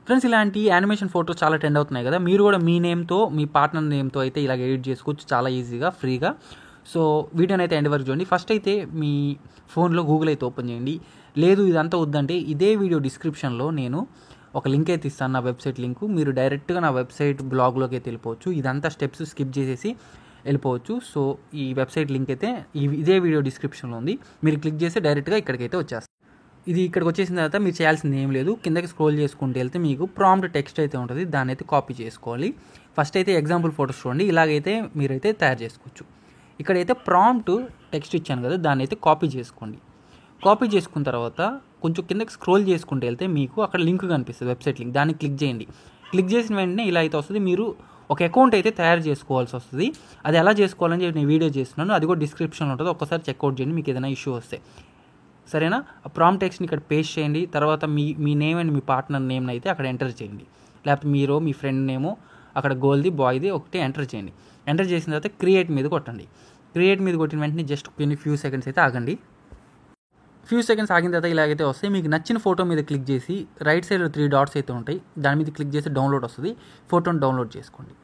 Friends, ఇలాంటి animation photos చాలా trend అవుతున్నాయి కదా. మీరు కూడా మీ నేమ్తో, మీ పార్ట్నర్ నేమ్తో అయితే ఇలాగ ఎడిట్ చేసుకోవచ్చు చాలా ఈజీగా, ఫ్రీగా. సో వీడియోని అయితే ఎండ్ వరకు చూడండి. ఫస్ట్ అయితే మీ ఫోన్లో గూగుల్ అయితే ఓపెన్ చేయండి. లేదు ఇదంతా వద్దంటే ఇదే వీడియో డిస్క్రిప్షన్లో నేను ఒక లింక్ అయితే ఇస్తాను, నా వెబ్సైట్ లింక్. మీరు డైరెక్ట్గా నా వెబ్సైట్ బ్లాగ్లోకి అయితే వెళ్ళిపోవచ్చు. ఇదంతా స్టెప్స్ స్కిప్ చేసేసి వెళ్ళిపోవచ్చు. సో ఈ వెబ్సైట్ లింక్ అయితే ఇదే వీడియో డిస్క్రిప్షన్లో ఉంది. మీరు క్లిక్ చేసి డైరెక్ట్గా ఇక్కడికైతే వచ్చేస్తారు. ఇది ఇక్కడికి వచ్చేసిన తర్వాత మీరు చేయాల్సింది ఏం లేదు. కిందకి స్క్రోల్ చేసుకుంటూ వెళ్తే మీకు ప్రాంప్ట్ టెక్స్ట్ అయితే ఉంటుంది, దాన్ని అయితే కాపీ చేసుకోవాలి. ఫస్ట్ అయితే ఎగ్జాంపుల్ ఫోటోస్ చూడండి. ఇలాగైతే మీరైతే తయారు చేసుకోవచ్చు. ఇక్కడైతే ప్రాంప్ట్ టెక్స్ట్ ఇచ్చాను కదా, దాన్ని అయితే కాపీ చేసుకోండి. కాపీ చేసుకున్న తర్వాత కొంచెం కిందకి స్క్రోల్ చేసుకుంటూ వెళ్తే మీకు అక్కడ లింక్ కనిపిస్తుంది, వెబ్సైట్ లింక్. దాన్ని క్లిక్ చేయండి. క్లిక్ చేసిన వెంటనే ఇలా అయితే వస్తుంది. మీరు ఒక అకౌంట్ అయితే తయారు చేసుకోవాల్సి వస్తుంది. అది ఎలా చేసుకోవాలని చెప్పి నేను వీడియో చేస్తున్నాను, అది కూడా డిస్క్రిప్షన్లో ఉంటుంది. ఒక్కసారి చెక్అవుట్ చేయండి మీకు ఏదైనా ఇష్యూ వస్తే, సరేనా. ప్రాంప్ట్ టెక్స్ట్ని ఇక్కడ పేస్ట్ చేయండి. తర్వాత మీ నేమ్ అండ్ మీ పార్ట్నర్ నేమ్ని అయితే అక్కడ ఎంటర్ చేయండి. లేకపోతే మీరు మీ ఫ్రెండ్ నేమో అక్కడ గర్ల్ది బాయ్ది ఒకటి ఎంటర్ చేయండి. ఎంటర్ చేసిన తర్వాత క్రియేట్ మీద కొట్టండి. క్రియేట్ మీద కొట్టిన వెంటనే జస్ట్ కొన్ని ఫ్యూ సెకండ్స్ అయితే ఆగండి. ఫ్యూ సెకండ్స్ ఆగిన తర్వాత ఇలాగైతే వస్తాయి. మీకు నచ్చిన ఫోటో మీద క్లిక్ చేసి రైట్ సైడ్లో 3 డాట్స్ అయితే ఉంటాయి, దాని మీద క్లిక్ చేసి డౌన్లోడ్ వస్తుంది. ఫోటోని డౌన్లోడ్ చేసుకోండి.